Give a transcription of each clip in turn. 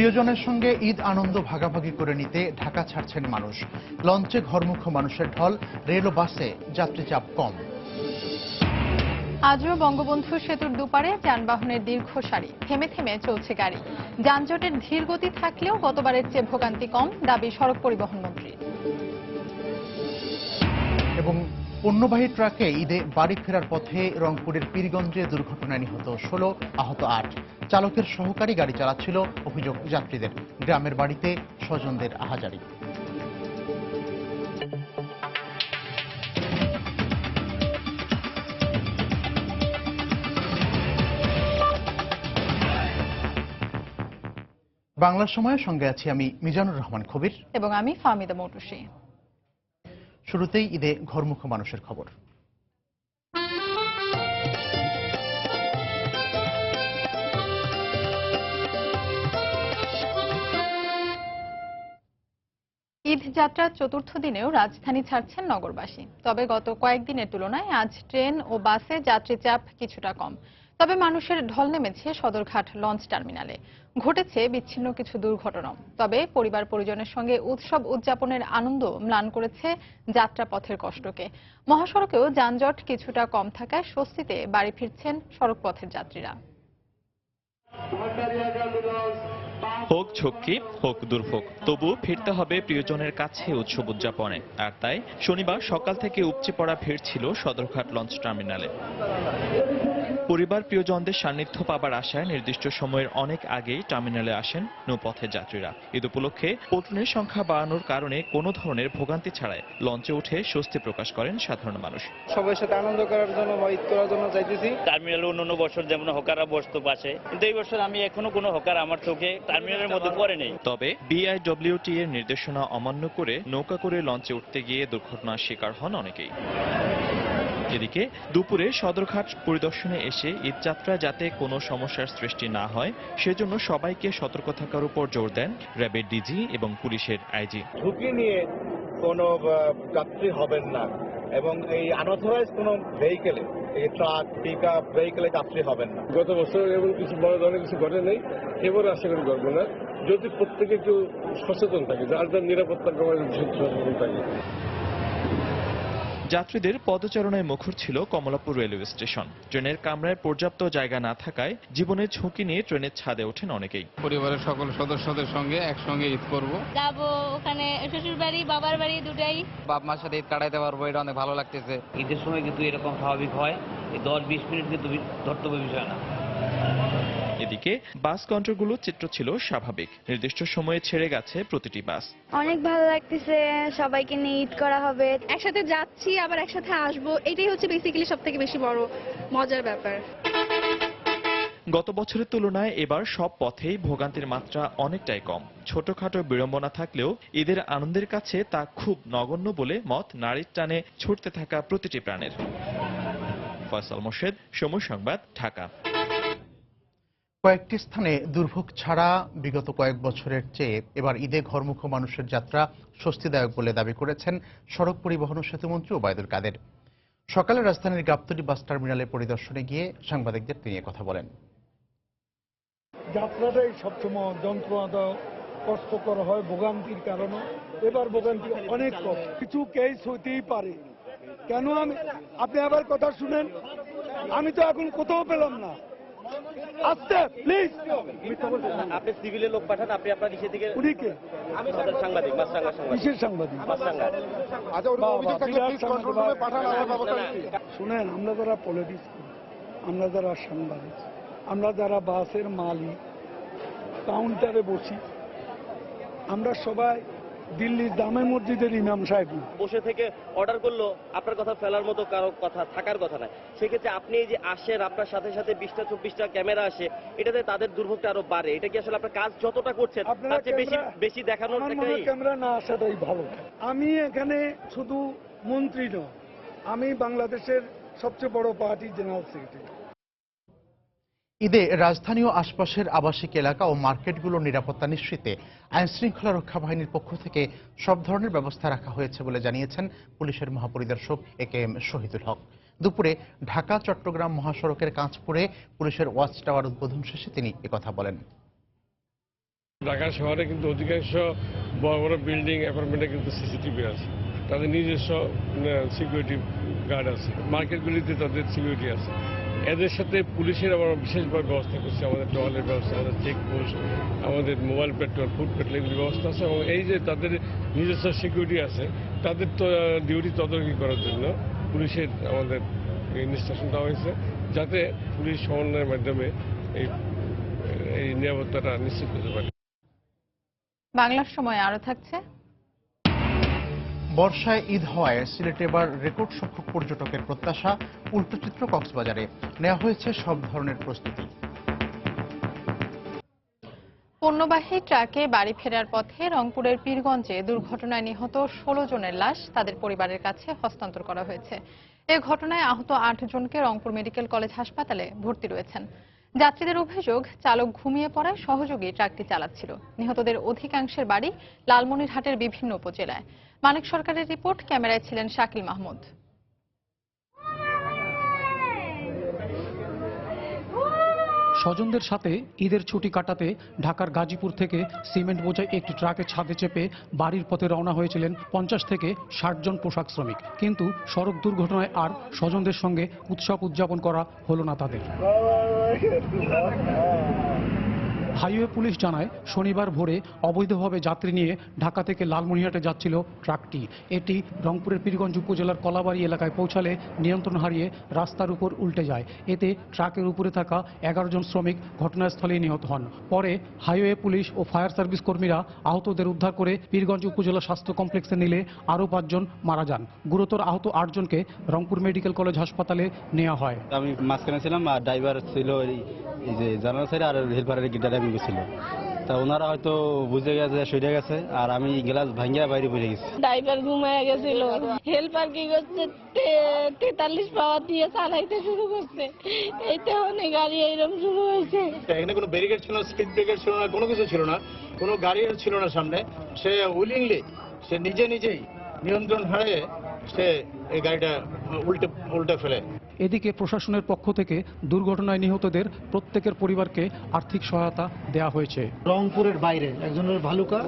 প্রিয়জনের সঙ্গে ঈদ আনন্দ ভাগাভাগি করে নিতে ঢাকা ছাড়ছেন মানুষ। লঞ্চে ঘরমুখো মানুষের ঢল, রেল ও বাসে যাত্রী চাপ কম। আজও বঙ্গবন্ধু সেতুর দুপারে যানবাহনের দীর্ঘ সারি, থেমে থেমে চলছে গাড়ি। যানজটের ধীর গতি থাকলেও গতবারের চেয়ে ভোগান্তি কম, দাবি সড়ক পরিবহন মন্ত্রী। এবং পণ্যবাহী ট্রাকে ঈদে বাড়ি ফেরার পথে রংপুরের পীরগঞ্জে দুর্ঘটনায় নিহত 16, আহত 8। চালকের সহকারী গাড়ি চালাচ্ছিল, অভিযোগ যাত্রীদের। গ্রামের বাড়িতে স্বজনদের আহাজারি। বাংলা সময়ের সঙ্গে আছি আমি মিজানুর রহমান কবির এবং আমি ফাহমিদা মৌটুসী। শুরুতেই ঈদে ঘরমুখো মানুষের খবর। ঈদ যাত্রার চতুর্থ দিনেও রাজধানী ছাড়ছেন নগরবাসী। তবে গত কয়েকদিনের তুলনায় আজ ট্রেন ও বাসে যাত্রী চাপ কিছুটা কম। তবে মানুষের ঢল নেমেছে সদরঘাট লঞ্চ টার্মিনালে। ঘটেছে বিচ্ছিন্ন কিছু দুর্ঘটনাও। তবে পরিবার পরিজনের সঙ্গে উৎসব উদযাপনের আনন্দ ম্লান করেছে যাত্রাপথের কষ্টকে। মহাসড়কেও যানজট কিছুটা কম থাকায় স্বস্তিতে বাড়ি ফিরছেন সড়কপথের যাত্রীরা। হোক ঝক্কি, হোক দুর্ভোগ, তবু ফিরতে হবে প্রিয়জনের কাছে উৎসব উদযাপনে। আর তাই শনিবার সকাল থেকে উপচে পড়া ভিড় ছিল সদরঘাট লঞ্চ টার্মিনালে। পরিবার প্রিয়জনদের সান্নিধ্য পাবার আশায় নির্দিষ্ট সময়ের অনেক আগেই টার্মিনালে আসেন নৌপথের যাত্রীরা। ঈদ উপলক্ষে পণ্যের সংখ্যা বাড়ানোর কারণে কোনো ধরনের ভোগান্তি ছাড়াই লঞ্চে উঠে স্বস্তি প্রকাশ করেন সাধারণ মানুষ। সবার সাথে আনন্দ করার জন্য বা ঈদ করার জন্য চাইতেছি। টার্মিনালে অন্যান্য বছর যেমন হকাররা বসতো পাশে, কিন্তু এই বছর আমি এখনো কোনো হকার আমার চোখে টার্মিনালের মধ্যে পড়ে নেই। তবে বিআইডব্লিউটি এর নির্দেশনা অমান্য করে নৌকা করে লঞ্চে উঠতে গিয়ে দুর্ঘটনার শিকার হন অনেকেই। এদিকে দুপুরে সদরঘাট পরিদর্শনে এসে ঈদযাত্রা যাতে কোনো সমস্যার সৃষ্টি না হয় সেজন্য সবাইকে সতর্ক থাকার উপর জোর দেন র্যাবের ডিজি এবং পুলিশের আইজি। ঝুঁকি নিয়ে কোনো যাত্রী হবেন না এবং এই আনঅথরাইজ কোনো ভেহিকেলে, এই ট্রাক, পিক আপ ভেহিকেলে যাত্রী হবেন না। গত বছর এমন কিছু বড় ধরনের কিছু ঘটে নেই, এবারে আশা করি ঘটবে না, যদি প্রত্যেকে একটু সচেতন থাকে, যার যার নিরাপত্তার ব্যাপারে সচেতন থাকে। যাত্রীদের পদচারণায় মুখর ছিল কমলাপুর রেলওয়ে স্টেশন। ট্রেনের কামরায় পর্যাপ্ত জায়গা না থাকায় জীবনের ঝুঁকি নিয়ে ট্রেনের ছাদে ওঠেন অনেকেই। পরিবারের সকল সদস্যদের সঙ্গে একসঙ্গে ঈদ করব। যাবো ওখানে শ্বশুর বাড়ি বাবার বাড়ি দুটাই। বাপ মার সাথে ঈদ কাটাইতে পারবো, এটা অনেক ভালো লাগতেছে। ঈদের সময় কিন্তু এরকম স্বাভাবিক হয়, এই 10-20 মিনিট কিন্তু ধর্তব্য বিষয় না। এদিকে বাস কাউন্টারগুলোর চিত্র ছিল স্বাভাবিক। নির্দিষ্ট সময়ে ছেড়ে গেছে প্রতিটি বাস। অনেক ভালো লাগতেছে, সবাইকে নিয়ে ঈদ করা হবে, একসাথে যাচ্ছি আবার একসাথে আসবো, এটাই হচ্ছে বেসিক্যালি সবথেকে বেশি বড় মজার ব্যাপার। গত বছরের তুলনায় এবার সব পথেই ভোগান্তির মাত্রা অনেকটাই কম। ছোটখাটো বিড়ম্বনা থাকলেও ঈদের আনন্দের কাছে তা খুব নগণ্য বলে মত নারীর টানে ছুটতে থাকা প্রতিটি প্রাণের। ফয়সাল মোর্শেদ, সময় সংবাদ, ঢাকা। কয়েকটি স্থানে দুর্ভোগ ছাড়া বিগত কয়েক বছরের চেয়ে এবার ঈদে ঘরমুখো মানুষের যাত্রা স্বস্তিদায়ক বলে দাবি করেছেন সড়ক পরিবহন ও সেতুমন্ত্রী ওবায়দুল কাদের। সকালে রাজধানীর গাবতলী বাস টার্মিনালে পরিদর্শনে গিয়ে সাংবাদিকদের তিনি কথা বলেন। যাত্রাটাই সবসময় যন্ত্রণা কষ্টকর হয় ভোগান্তির কারণে, এবার ভোগান্তি অনেক কম। কিছু কেস হইতেই পারে, কেন আপনি আবার কথা শুনেন, আমি তো এখন কোথাও পেলাম না। আস্তে প্লিজ, আপনি সিভিলের লোক পাঠান, আপনি আপনার ইসে থেকে উনিকে আমি সাংবাদিক, কিসের সাংবাদিক? শুনেন, আমরা যারা পলিটিক্স, আমরা যারা সাংবাদিক, আমরা যারা বাসের মালিক, কাউন্টারে বসি, আমরা সবাই দিল্লির জামে মসজিদের ইমাম সাহেব বসে থেকে অর্ডার করলো, আপনার কথা ফেলার মতো কারো কথা থাকার কথা না। সেক্ষেত্রে আপনি এই যে আসেন, আপনার সাথে সাথে 20টা-24টা ক্যামেরা আসে, এটাতে তাদের দুর্ভোগটা আরো বাড়ে। এটা কি আসলে আপনার কাজ যতটা করছেন তার চেয়ে বেশি দেখানোর ক্যামেরা না আসাটাই ভালো। আমি এখানে শুধু মন্ত্রী নয়, আমি বাংলাদেশের সবচেয়ে বড় পার্টি জেনারেল সেক্রেটারি। ঈদে রাজধানী ও আশপাশের আবাসিক এলাকা ও মার্কেটগুলোর নিরাপত্তা নিশ্চিতে আইনশৃঙ্খলা রক্ষা বাহিনীর পক্ষ থেকে সব ধরনের ব্যবস্থা রাখা হয়েছে বলে জানিয়েছেন পুলিশের মহাপরিদর্শক AKM শহীদুল হক। দুপুরে ঢাকা চট্টগ্রাম মহাসড়কের কাঁচপুরে পুলিশের ওয়াচ টাওয়ার উদ্বোধন শেষে তিনি একথা বলেন। ঢাকা শহরে কিন্তু অধিকাংশ বড় বড় বিল্ডিং অ্যাপার্টমেন্টে কিন্তু সিসিটিভি আছে, তাদের নিজস্ব সিকিউরিটি গার্ড আছে, মার্কেটগুলিতে তাদের সিকিউরিটি আছে। এদের সাথে পুলিশের আমরা বিশেষভাবে ব্যবস্থা করছি, আমাদের টহলের ব্যবস্থা, আমাদের চেকপোস্ট, আমাদের মোবাইল পেট্রোল, ফুড পেট্রোল এগুলি ব্যবস্থা আছে। এবং এই যে তাদের নিজস্ব সিকিউরিটি আছে, তাদের তো ডিউটি তদারকি করার জন্য পুলিশের আমাদের ইনস্ট্রাকশন দেওয়া হয়েছে, যাতে পুলিশ সমন্বয়ের মাধ্যমে এই নিরাপত্তাটা নিশ্চিত করতে পারে। বাংলার সময় আরো থাকছে। বর্ষায় ঈদ হওয়ায় সিলেটে এবার রেকর্ড সংখ্যক পর্যটকের প্রত্যাশা, উল্টো চিত্র কক্সবাজারে। নেওয়া হয়েছে সব ধরনের প্রস্তুতি। পণ্যবাহী ট্রাকে বাড়ি ফেরার পথে রংপুরের পীরগঞ্জে দুর্ঘটনায় নিহত 16 জনের লাশ তাদের পরিবারের কাছে হস্তান্তর করা হয়েছে। এ ঘটনায় আহত 8 জনকে রংপুর মেডিকেল কলেজ হাসপাতালে ভর্তি রয়েছেন। যাত্রীদের অভিযোগ, চালক ঘুমিয়ে পড়ায় সহযোগী ট্রাকটি চালাচ্ছিল। নিহতদের অধিকাংশের বাড়ি লালমনিরহাটের বিভিন্ন উপজেলায়। মানিক সরকারের রিপোর্ট, ক্যামেরায় ছিলেন শাকিল মাহমুদ। স্বজনদের সাথে ঈদের ছুটি কাটাতে ঢাকার গাজীপুর থেকে সিমেন্ট বোঝাই একটি ট্রাকের ছাদে চেপে বাড়ির পথে রওনা হয়েছিলেন 50 থেকে 60 জন পোশাক শ্রমিক। কিন্তু সড়ক দুর্ঘটনায় আর স্বজনদের সঙ্গে উৎসব উদযাপন করা হলো না তাদের। হাইওয়ে পুলিশ জানায়, শনিবার ভোরে অবৈধভাবে যাত্রী নিয়ে ঢাকা থেকে লালমনিরহাটে যাচ্ছিল ট্রাকটি। এটি রংপুরের পীরগঞ্জ উপজেলার কলাবাড়ি এলাকায় পৌঁছালে নিয়ন্ত্রণ হারিয়ে রাস্তার উপর উল্টে যায়। এতে ট্রাকের উপরে থাকা 11 জন শ্রমিক ঘটনাস্থলেই নিহত হন। পরে হাইওয়ে পুলিশ ও ফায়ার সার্ভিস কর্মীরা আহতদের উদ্ধার করে পীরগঞ্জ উপজেলা স্বাস্থ্য কমপ্লেক্সে নিলে আরও 5 জন মারা যান। গুরুতর আহত 8 জনকে রংপুর মেডিকেল কলেজ হাসপাতালে নেওয়া হয়। আমি মাঝখানে ছিলাম আর ড্রাইভার ছিল এই যে জানালা সাইড আর হেল্পারের গিটার আমি ছিল, তা ওনারা হয়তো বুঝে গেছে, শুয়ে গেছে, আর আমি গ্লাস ভাঙ্গিয়া বাইরে পড়ে গেছি। ড্রাইভার ঘুমায় গেছিল, হেল্পার কি করছে 43 পাওয়ার দিয়ে চালাইতে শুরু করছে, এইটা অনেক গাড়ি এইরকম শুরু হয়েছে। এখানে কোনো ব্যারিকেড ছিল না, স্পিড ব্রেকার ছিল না, কোনো কিছু ছিল না, কোনো গাড়ি ছিল না সামনে। সে উইলিংলি, সে নিজেই নিয়ন্ত্রণ হারিয়ে সে এই গাড়িটা উল্টে ফেলে। এদিকে প্রশাসনের পক্ষ থেকে দুর্ঘটনায় নিহতদের প্রত্যেকের পরিবারকে আর্থিক সহায়তা দেওয়া হয়েছে। রংপুরের বাইরে একজনের ভালুকা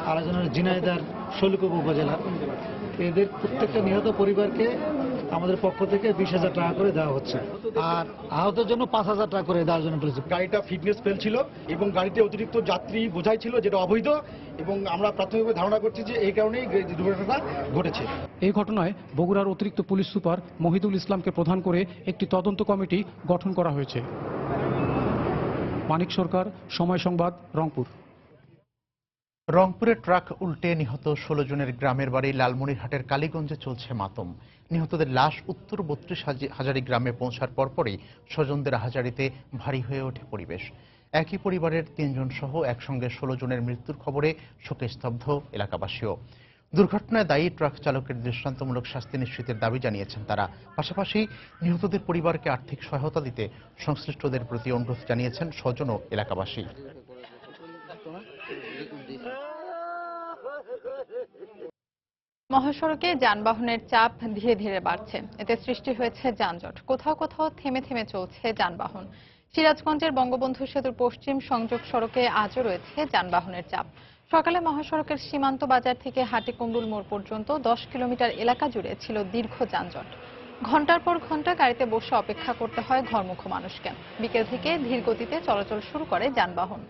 আর একজনের ঝিনাইদহ শৈলকুপা উপজেলা, এদের প্রত্যেকটা নিহত পরিবারকে আমাদের পক্ষ থেকে 20,000 টাকা করে দেওয়া হচ্ছে, আর আহতের জন্য 5,000 টাকা করে দেওয়ার জন্য বলেছে। গাড়িটা ফিটনেস ফেল ছিল এবং গাড়িতে অতিরিক্ত যাত্রী বোঝাই ছিল, যেটা অবৈধ, এবং আমরা প্রাথমিকভাবে ধারণা করছি যে এই কারণেই দুর্ঘটনাটা ঘটেছে। এই ঘটনায় বগুড়ার অতিরিক্ত পুলিশ সুপার মহিদুল ইসলামকে প্রধান করে একটি তদন্ত কমিটি গঠন করা হয়েছে। মানিক সরকার, সময় সংবাদ, রংপুর। রংপুরে ট্রাক উল্টে নিহত 16 জনের গ্রামের বাড়ি লালমনিরহাটের কালীগঞ্জে চলছে মাতম। নিহতদের লাশ উত্তর 32 হাজারি গ্রামে পৌঁছার পরপরই স্বজনদের হাজারিতে ভারী হয়ে ওঠে পরিবেশ। একই পরিবারের 3 জন সহ একসঙ্গে 16 জনের মৃত্যুর খবরে শোকে স্তব্ধ এলাকাবাসীও। দুর্ঘটনায় দায়ী ট্রাক চালকের দৃষ্টান্তমূলক শাস্তি নিশ্চিতের দাবি জানিয়েছেন তারা। পাশাপাশি নিহতদের পরিবারকে আর্থিক সহায়তা দিতে সংশ্লিষ্টদের প্রতি অনুরোধ জানিয়েছেন স্বজন ও এলাকাবাসী। মহাসড়কে যানবাহনের চাপ ধীরে ধীরে বাড়ছে। এতে সৃষ্টি হয়েছে যানজট। কোথাও কোথাও থেমে থেমে চলছে যানবাহন। সিরাজগঞ্জের বঙ্গবন্ধু সেতুর পশ্চিম সংযোগ সড়কে আজও রয়েছে যানবাহনের চাপ। সকালে মহাসড়কের সীমান্ত বাজার থেকে হাটিকুণ্ডুল মোড় পর্যন্ত 10 কিলোমিটার এলাকা জুড়ে ছিল দীর্ঘ যানজট। ঘন্টার পর ঘন্টা গাড়িতে বসে অপেক্ষা করতে হয় ঘরমুখো মানুষকে। বিকেল থেকে ধীর গতিতে চলাচল শুরু করে যানবাহন।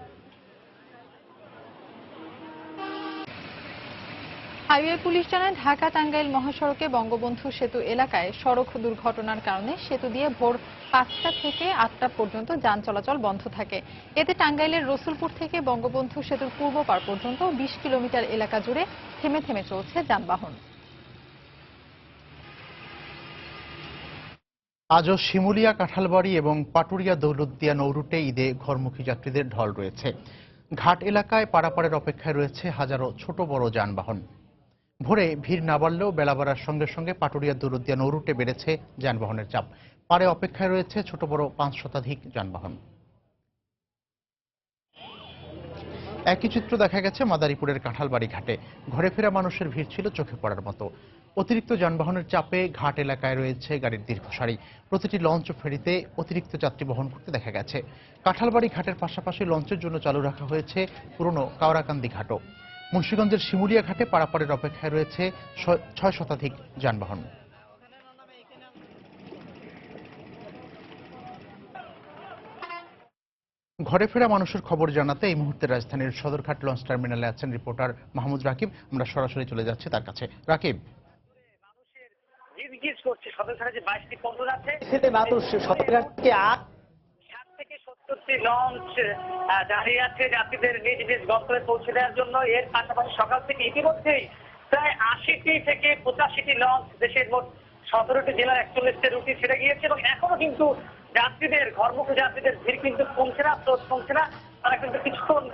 হাইওয়ে পুলিশ জানায়, ঢাকা টাঙ্গাইল মহাসড়কে বঙ্গবন্ধু সেতু এলাকায় সড়ক দুর্ঘটনার কারণে সেতু দিয়ে ভোর 5টা থেকে 8টা পর্যন্ত যান চলাচল বন্ধ থাকে। এতে টাঙ্গাইলের রসুলপুর থেকে বঙ্গবন্ধু সেতুর পূর্ব পার পর্যন্ত 20 কিলোমিটার এলাকা জুড়ে থেমে থেমে চলছে যানবাহন। আজও শিমুলিয়া, কাঁঠালবাড়ি এবং পাটুরিয়া দৌলতদিয়া নৌরুটে ঈদে ঘরমুখী যাত্রীদের ঢল রয়েছে। ঘাট এলাকায় পারাপারের অপেক্ষায় রয়েছে হাজারো ছোট বড় যানবাহন। ভোরে ভিড় না বাড়লেও বেলা বাড়ার সঙ্গে সঙ্গে পাটুরিয়া দৌলতদিয়া নৌরুটে বেড়েছে যানবাহনের চাপ। পারে অপেক্ষায় রয়েছে ছোট বড় 5 শতাধিক যানবাহন। একই চিত্র দেখা গেছে মাদারীপুরের কাঁঠালবাড়ি ঘাটে। ঘরে ফেরা মানুষের ভিড় ছিল চোখে পড়ার মতো। অতিরিক্ত যানবাহনের চাপে ঘাট এলাকায় রয়েছে গাড়ির দীর্ঘ সারি। প্রতিটি লঞ্চ ও ফেরিতে অতিরিক্ত যাত্রী বহন করতে দেখা গেছে। কাঁঠালবাড়ি ঘাটের পাশাপাশি লঞ্চের জন্য চালু রাখা হয়েছে পুরনো কাওড়াকান্দি ঘাটও। মুন্সিগঞ্জের শিমুলিয়া ঘাটে পারাপারের অপেক্ষায় রয়েছে 6 শতাধিক যানবাহন। ঘরে ফেরা মানুষের খবর জানাতে এই মুহূর্তে রাজধানীর সদরঘাট লঞ্চ টার্মিনালে আছেন রিপোর্টার মাহমুদ রাকিব। আমরা সরাসরি চলে যাচ্ছি তার কাছে। রাকিব, করছে সদরঘাটে যে 22টি পণ্য আছে মানুষ সদরঘাট থেকে 60 থেকে 70টি লঞ্চ দাঁড়িয়ে আছে যাত্রীদের নিজ নিজ গন্তব্যে পৌঁছে দেওয়ার জন্য। এর পাশাপাশি সকাল থেকে ইতিমধ্যেই প্রায় 80টি থেকে 85টি লঞ্চ দেশের মোট 17টি জেলার 41টি রুটে ছেড়ে গিয়েছে এবং এখনো কিন্তু যাত্রীদের ঘরমুখী যাত্রীদের ভিড় কিন্তু কমছে না। তারা কিন্তু কিছুক্ষণ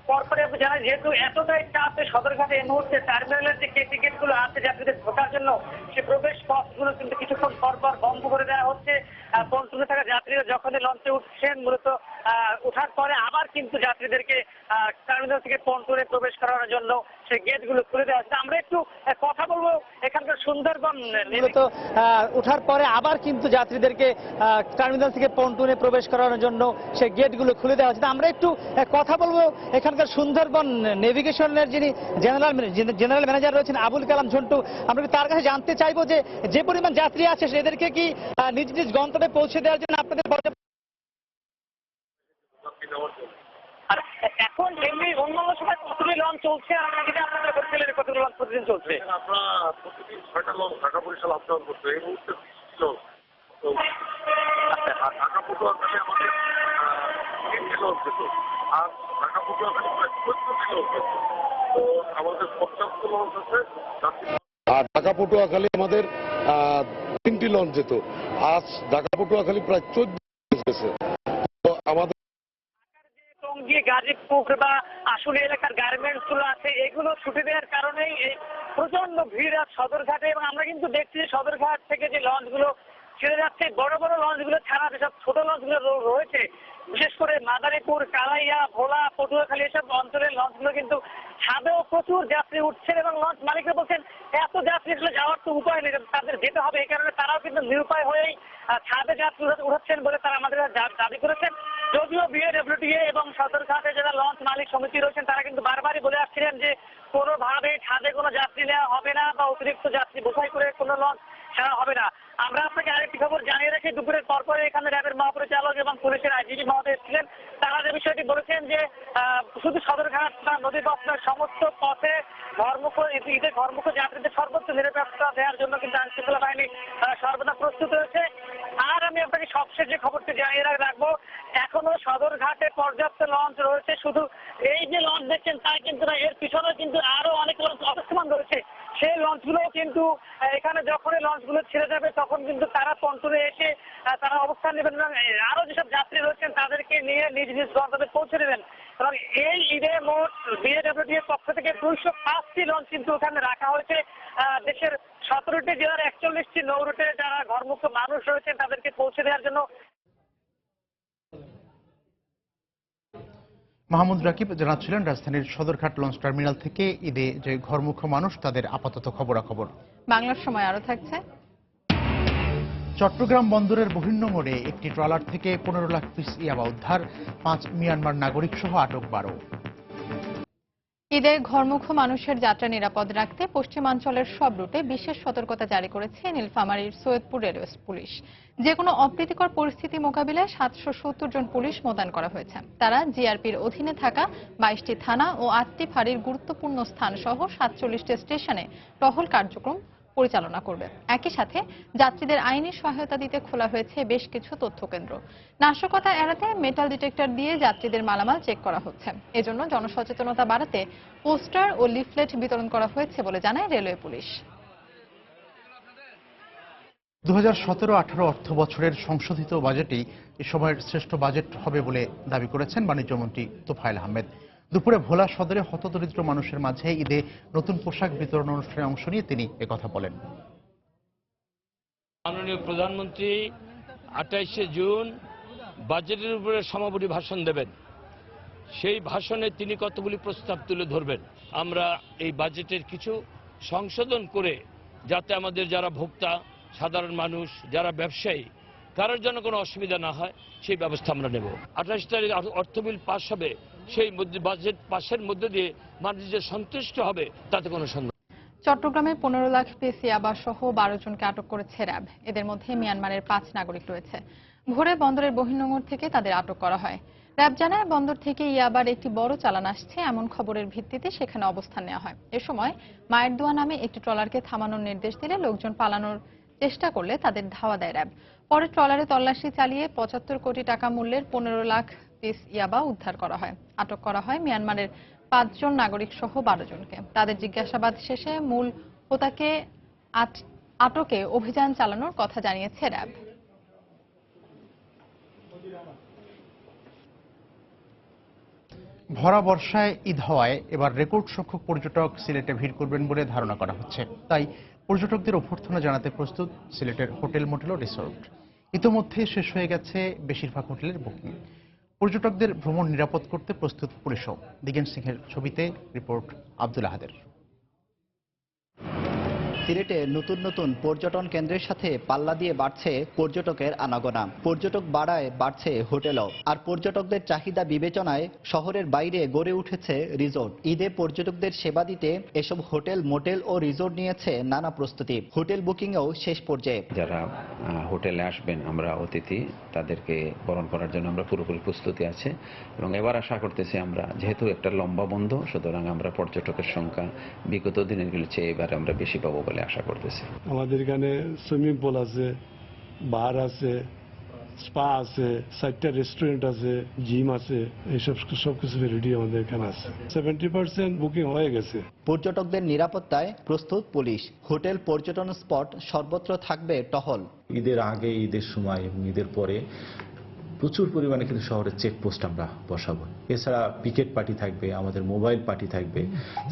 পরপরে জানায় যেহেতু এতটাই চাপে সদরঘাটে এই মুহূর্তে টার্মিনালের যে টিকিট গুলো আছে যাত্রীদের ঢোকার জন্য সে প্রবেশ পথগুলো কিন্তু কিছুক্ষণ পরপর বন্ধ করে দেওয়া হচ্ছে। পন্টুনে থাকা যাত্রীরা যখনই লঞ্চে উঠছেন মূলত ওঠার পরে আবার কিন্তু যাত্রীদেরকে টার্মিনাল থেকে পন্টুনে প্রবেশ করানোর জন্য সেই গেটগুলো খুলে দেওয়া হচ্ছে। আমরা একটু কথা বলবো এখানকার সুন্দরবন মূলত ওঠার পরে আবার কিন্তু যাত্রীদেরকে টার্মিনাল থেকে পন্টুনে প্রবেশ করানোর জন্য সেই গেটগুলো খুলে দেওয়া হচ্ছে। আমরা একটু কথা বলবো এখানকার সুন্দরবন নেভিগেশনের যিনি জেনারেল ম্যানেজার রয়েছেন আবুল কালাম ঝন্টু। আমরা তার কাছে জানতে চাইবো যে পরিমাণ যাত্রী আছে সেদেরকে কি নিজ নিজ গন্তব্যে পৌঁছে দেওয়ার জন্য আপনাদের এখন এমনি অন্যান্য সময় কতগুলি লঞ্চ চলছে আপনাদের বলছিলেন কতগুলি লঞ্চ প্রতিদিন চলছে? আমরা প্রতিদিন 6টা launch Dhaka Barishal up down করতে এই মুহূর্তে ঢাকা পটুয়াখালী আমাদের 3টি লঞ্চ যেত আর ঢাকা পটুয়াখালী প্রায় 14টি লঞ্চ যেত। তো আমাদের 50 লঞ্চ আছে আর ঢাকা পটুয়াখালী আমাদের 3টি লঞ্চ যেত। আজ ঢাকা পটুয়াখালী প্রায় 14 গেছে। তো আমাদের টঙ্গী, গাজীপুর বা আশুলিয়া এলাকার গার্মেন্টস গুলো আছে এগুলো ছুটি দেওয়ার কারণেই এই প্রচন্ড ভিড় আর সদরঘাটে। এবং আমরা কিন্তু দেখছি সদরঘাট থেকে যে লঞ্চগুলো ছেড়ে যাচ্ছে বড় বড় লঞ্চগুলো ছাড়া যেসব ছোট লঞ্চগুলো রয়েছে বিশেষ করে মাদারীপুর, কালাইয়া, ভোলা, পটুয়াখালী এসব অঞ্চলের লঞ্চগুলো কিন্তু ছাদেও প্রচুর যাত্রী উঠছেন এবং লঞ্চ মালিকরা বলছেন এত যাত্রী আসলে যাওয়ার তো উপায় নেই, তাদের যেতে হবে। এই কারণে তারাও কিন্তু নিরুপায় হয়েই ছাদে যাত্রী উঠাচ্ছেন বলে তারা আমাদের দাবি করেছেন। যদিও বিএডব্লিউটিএ এবং সদরঘাটে যারা লঞ্চ মালিক সমিতি রয়েছেন তারা কিন্তু বারবারই বলে আসছিলেন যে কোনোভাবে ছাদে কোনো যাত্রী নেওয়া হবে না বা অতিরিক্ত যাত্রী বোঝাই করে কোনো লঞ্চ ছাড়া হবে না। আমরা আপনাকে আরেকটি খবর জানিয়ে রাখি, দুপুরের পরপরে এখানে র্যাবের মহাপরিচালক এবং পুলিশের আইজিপি মহোদয় এসেছিলেন। তারা যে বিষয়টি বলেছেন যে শুধু সদরঘাট বা নদীবক্ষের সমস্ত পথে ঈদের ঘরমুখ যাত্রীদের সর্বোচ্চ নিরাপত্তা দেওয়ার জন্য কিন্তু আইনশৃঙ্খলা বাহিনী সর্বদা প্রস্তুত রয়েছে। আর আমি আপনাকে সবশেষ যে খবরটি জানিয়ে রাখবো, এখনো সদরঘাটে পর্যাপ্ত লঞ্চ রয়েছে। শুধু এই যে লঞ্চ দেখছেন তাই কিন্তু না, এর পিছনে কিন্তু আরো অনেক লঞ্চ অবস্থান রয়েছে। সেই লঞ্চগুলো কিন্তু এখানে যখনই লঞ্চগুলো ছেড়ে যাবে তখন কিন্তু তারা পন্টুনে এসে তারা অবস্থান নেবেন এবং আরো যেসব যাত্রী রয়েছেন তাদেরকে নিয়ে নিজ নিজ গন্তব্যে পৌঁছে দেবেন। এবং এই ঈদে মোট বিএডব্লিউটিএর পক্ষ থেকে 205টি লঞ্চ কিন্তু ওখানে রাখা হয়েছে। দেশের 17টি জেলার 41টি নৌ রুটে যারা ঘরমুখ মানুষ রয়েছেন তাদেরকে পৌঁছে দেওয়ার জন্য। মাহমুদ রাকিব জানাচ্ছিলেন রাজধানীর সদরঘাট লঞ্চ টার্মিনাল থেকে ঈদে যে ঘরমুখ মানুষ তাদের আপাতত খবরাখবর। বাংলার সময় আরো থাকছে। চট্টগ্রাম বন্দরের বিভিন্ন মোড়ে একটি ট্রলার থেকে 15 লাখ পিস ইয়াবা উদ্ধার, 5 মিয়ানমার নাগরিক সহ আটক 12। ঈদে ঘরমুখ মানুষের যাত্রা নিরাপদ রাখতে পশ্চিমাঞ্চলের সব রুটে বিশেষ সতর্কতা জারি করেছে নীলফামারীর সৈয়দপুর রেলওয়ে পুলিশ। যে কোনো অপ্রীতিকর পরিস্থিতি মোকাবিলায় 770 জন পুলিশ মোতায়েন করা হয়েছে। তারা জিআরপির অধীনে থাকা 22টি থানা ও 8টি ফাঁড়ির গুরুত্বপূর্ণ স্থান সহ 47টি স্টেশনে টহল কার্যক্রম পরিচালনা করবে। একই সাথে যাত্রীদের আইনি সহায়তা দিতে খোলা হয়েছে বেশ কিছু তথ্য কেন্দ্র। নাশকতা এড়াতে মেটাল ডিটেক্টর দিয়ে যাত্রীদের মালামাল চেক করা হচ্ছে। এজন্য জনসচেতনতা বাড়াতে পোস্টার ও লিফলেট বিতরণ করা হয়েছে বলে জানায় রেলওয়ে পুলিশ। 2017-18 অর্থ বছরের সংশোধিত বাজেটই এ সময়ের শ্রেষ্ঠ বাজেট হবে বলে দাবি করেছেন বাণিজ্যমন্ত্রী তোফায়েল আহমেদ। দুপুরে ভোলা সদরে হতদরিদ্র মানুষের মাঝে ঈদে নতুন পোশাক বিতরণ অনুষ্ঠানে অংশ নিয়ে তিনি একথা বলেন। মাননীয় প্রধানমন্ত্রী 28শে জুন বাজেটের উপরে সমাপনী ভাষণ দেবেন। সেই ভাষণে তিনি কতগুলি প্রস্তাব তুলে ধরবেন। আমরা এই বাজেটের কিছু সংশোধন করে যাতে আমাদের যারা ভোক্তা, সাধারণ মানুষ, যারা ব্যবসায়ী, কারোর জন্য কোনো অসুবিধা না হয় সেই ব্যবস্থা আমরা নেব। 28 তারিখ অর্থ বিল পাস হবে, সেই বাজেট পাসের মধ্যে দিয়ে মানুষ যে সন্তুষ্ট হবে তাতে কোনো সন্দেহ। চট্টগ্রামে 15 লাখ পিস ইয়াবা সহ 12 জনকে আটক করেছে র্যাব। এদের মধ্যে মিয়ানমারের 5 নাগরিক রয়েছে। ভোরে বন্দরের বহির্নোঙর থেকে তাদের আটক করা হয়। র্যাব জানায়, বন্দর থেকে ইয়াবার একটি বড় চালান আসছে এমন খবরের ভিত্তিতে সেখানে অবস্থান নেওয়া হয়। এ সময় মায়ের দোয়া নামে একটি ট্রলারকে থামানোর নির্দেশ দিলে লোকজন পালানোর চেষ্টা করলে তাদের ধাওয়া দেয় র্যাব। পরে ট্রলারে তল্লাশি চালিয়ে 75 কোটি টাকা মূল্যের 15 লাখ পিস ইয়াবা উদ্ধার করা হয়। আটক করা হয় মিয়ানমারের 5 জন নাগরিক সহ 12 জনকে। তাদের জিজ্ঞাসাবাদ শেষে মূল হোতাকে আটকে অভিযান চালানোর কথা জানিয়েছে র্যাব। ভরা বর্ষায় ঈদ হওয়ায় এবার রেকর্ড সংখ্যক পর্যটক সিলেটে ভিড় করবেন বলে ধারণা করা হচ্ছে। তাই পর্যটকদের অভ্যর্থনা জানাতে প্রস্তুত সিলেটের হোটেল, মোটেল ও রিসোর্ট। ইতোমধ্যে শেষ হয়ে গেছে বেশিরভাগ হোটেলের বুকিং। পর্যটকদের ভ্রমণ নিরাপদ করতে প্রস্তুত পুলিশও। দিগেন সিংহের ছবিতে রিপোর্ট আব্দুল আহাদের। সিলেটে নতুন নতুন পর্যটন কেন্দ্রের সাথে পাল্লা দিয়ে বাড়ছে পর্যটকের আনাগোনা। পর্যটক বাড়ায় বাড়ছে হোটেলও। আর পর্যটকদের চাহিদা বিবেচনায় শহরের বাইরে গড়ে উঠেছে রিসোর্ট। ঈদে পর্যটকদের সেবা দিতে এসব হোটেল, মোটেল ও রিসোর্ট নিয়েছে নানা প্রস্তুতি। হোটেল বুকিংও শেষ পর্যায়ে। যারা হোটেলে আসবেন, আমরা অতিথি, তাদেরকে বরণ করার জন্য আমরা পুরোপুরি প্রস্তুতি আছে এবং এবার আশা করতেছি আমরা, যেহেতু একটা লম্বা বন্ধ, সুতরাং আমরা পর্যটকের সংখ্যা বিগত দিনের চেয়ে এবার আমরা বেশি পাবো বলে আশা করতেছি। আমাদের এখানে সুইমিং পুল আছে, বার আছে, স্পা আছে, 4টা রেস্টুরেন্ট আছে, জিম আছে, এইসব সবকিছু রেডি আমাদের এখানে আছে। 70% বুকিং হয়ে গেছে। পর্যটকদের নিরাপত্তায় প্রস্তুত পুলিশ। হোটেল, পর্যটন স্পট সর্বত্র থাকবে টহল। ঈদের আগে, ঈদের সময় এবং ঈদের পরে প্রচুর পরিমাণে কিন্তু শহরের চেকপোস্ট আমরা বসাবো। এছাড়া পিকেট পার্টি থাকবে, আমাদের মোবাইল পার্টি থাকবে,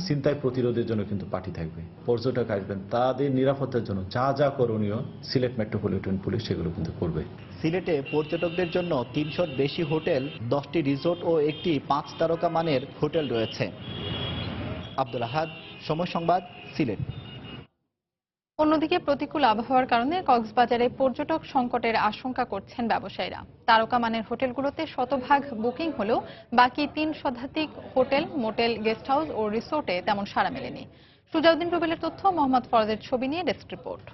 ছিনতাই প্রতিরোধের জন্য কিন্তু পার্টি থাকবে। পর্যটক আসবেন, তাদের নিরাপত্তার জন্য যা যা করণীয় সিলেট মেট্রোপলিটন পুলিশ সেগুলো কিন্তু করবে। সিলেটে পর্যটকদের জন্য 300র বেশি হোটেল, 10টি রিসোর্ট ও একটি 5 তারকা মানের হোটেল রয়েছে। আব্দুল আহাদ, সময় সংবাদ, সিলেট। অন্যদিকে প্রতিকূল আবহাওয়ার কারণে কক্সবাজারে পর্যটক সংকটের আশঙ্কা করছেন ব্যবসায়ীরা। তারকা মানের হোটেলগুলোতে শতভাগ বুকিং হলেও বাকি 3 শতাধিক হোটেল, মোটেল, গেস্ট হাউস ও রিসোর্টে তেমন সাড়া মেলেনি। সুজাউদ্দিন রুবেলের তথ্য, মোহাম্মদ ফরজের ছবি নিয়ে ডেস্ক রিপোর্ট।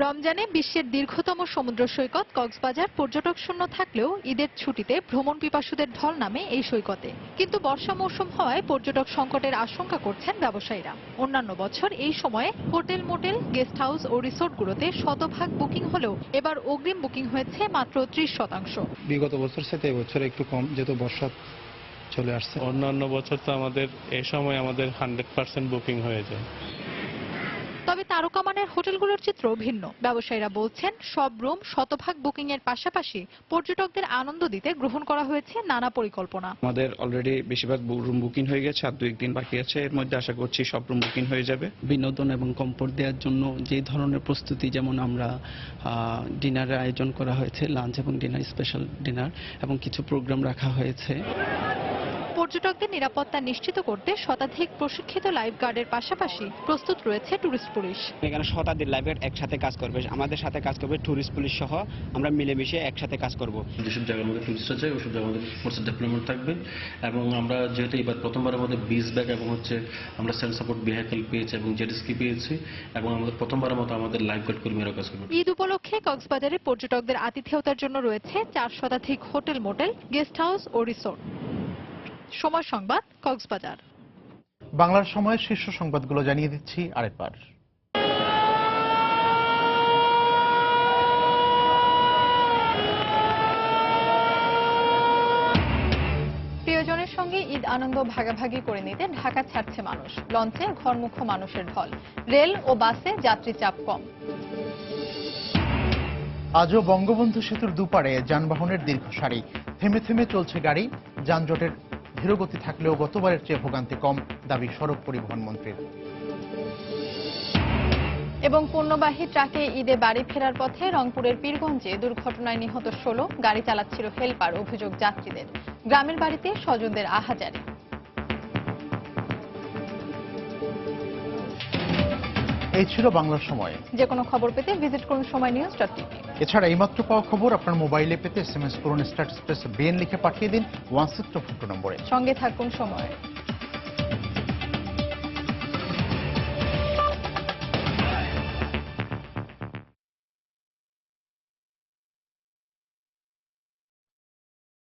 রমজানে বিশ্বের দীর্ঘতম সমুদ্র সৈকত কক্সবাজার পর্যটক শূন্য থাকলেও ঈদের ছুটিতে ভ্রমণ পিপাসুদের ঢল নামে এই সৈকতে। কিন্তু বর্ষা মৌসুম হওয়ায় পর্যটক সংকটের আশঙ্কা করছেন ব্যবসায়ীরা। অন্যান্য বছর এই সময়ে হোটেল, মোটেল, গেস্ট হাউস ও রিসোর্টগুলোতে শতভাগ বুকিং হলেও এবার অগ্রিম বুকিং হয়েছে মাত্র 30%। বিগত বছর সাথে এবছর একটু কম, যেহেতু বর্ষা চলে আসছে। অন্যান্য বছর তো আমাদের এই সময় আমাদের 100% বুকিং হয়ে যায়। তবে তারকা মানের হোটেলগুলোর চিত্র ভিন্ন। ব্যবসায়ীরা বলছেন, সব রুম শতভাগ বুকিং এর পাশাপাশি পর্যটকদের আনন্দ দিতে গ্রহণ করা হয়েছে নানা পরিকল্পনা। আমাদের অলরেডি বেশিরভাগ রুম বুকিং হয়ে গেছে, আর 2-1 দিন বাকি আছে। এর মধ্যে আশা করছি সব রুম বুকিং হয়ে যাবে। বিনোদন এবং কমফোর্ট দেওয়ার জন্য যে ধরনের প্রস্তুতি, যেমন আমরা ডিনারের আয়োজন করা হয়েছে, লাঞ্চ এবং ডিনার, স্পেশাল ডিনার এবং কিছু প্রোগ্রাম রাখা হয়েছে। পর্যটকদের নিরাপত্তা নিশ্চিত করতে শতাধিক প্রশিক্ষিত লাইফগার্ডের পাশাপাশি প্রস্তুত রয়েছে টুরিস্ট পুলিশ। এখানে শতাধিক লাইফগার্ড একসাথে কাজ করবে, আমাদের সাথে কাজ করবে টুরিস্ট পুলিশ সহ, আমরা মিলেমিশে একসাথে কাজ করব। যেসব জায়গার মধ্যে টুরিস্টরা যায় ওসব জায়গার মধ্যে ফোর্সের ডেভেলপমেন্ট থাকবে এবং আমরা যেহেতু এবার প্রথমবারের মধ্যে বিচ ব্যাগ এবং আমরা সেন্স সাপোর্ট ভেহিকল পেয়েছি এবং জেট স্কি পেয়েছি এবং আমাদের প্রথমবারের মতো আমাদের লাইফগার্ড কর্মীরা কাজ করবে। ঈদ উপলক্ষে কক্সবাজারে পর্যটকদের আতিথেয়তার জন্য রয়েছে 4 শতাধিক হোটেল, মোটেল, গেস্ট হাউস ও রিসোর্ট। সময় সংবাদ, কক্সবাজার। বাংলার সময়ের শীর্ষ সংবাদগুলো জানিয়ে দিচ্ছি আরেকবার। প্রিয়জনের সঙ্গে ঈদ আনন্দ ভাগাভাগি করে নিতে ঢাকা ছাড়ছে মানুষ। লঞ্চে ঘরমুখো মানুষের ঢল। রেল ও বাসে যাত্রী চাপ কম। আজও বঙ্গবন্ধু সেতুর দুপারে যানবাহনের দীর্ঘ সারি। থেমে থেমে চলছে গাড়ি। যানজটের ধীরগতি থাকলেও গতবারের চেয়ে ভোগান্তি কম, দাবি সড়ক পরিবহন মন্ত্রীর। এবং পণ্যবাহী ট্রাকে ঈদে বাড়ি ফেরার পথে রংপুরের পীরগঞ্জে দুর্ঘটনায় নিহত 16। গাড়ি চালাচ্ছিল হেলপার, অভিযোগ যাত্রীদের। গ্রামের বাড়িতে স্বজনদের আহাজারি। এই ছিল বাংলা সময়। যে কোনো খবর পেতে ভিজিট করুন সময়নিউজ.tv। এছাড়া এইমাত্র পাওয়া খবর আপনার মোবাইলে পেতে SMS করুন স্ট্যাটাস প্রেস BN লিখে পাঠিয়ে দিন 1622 নম্বরে। সঙ্গে থাকুন সময়।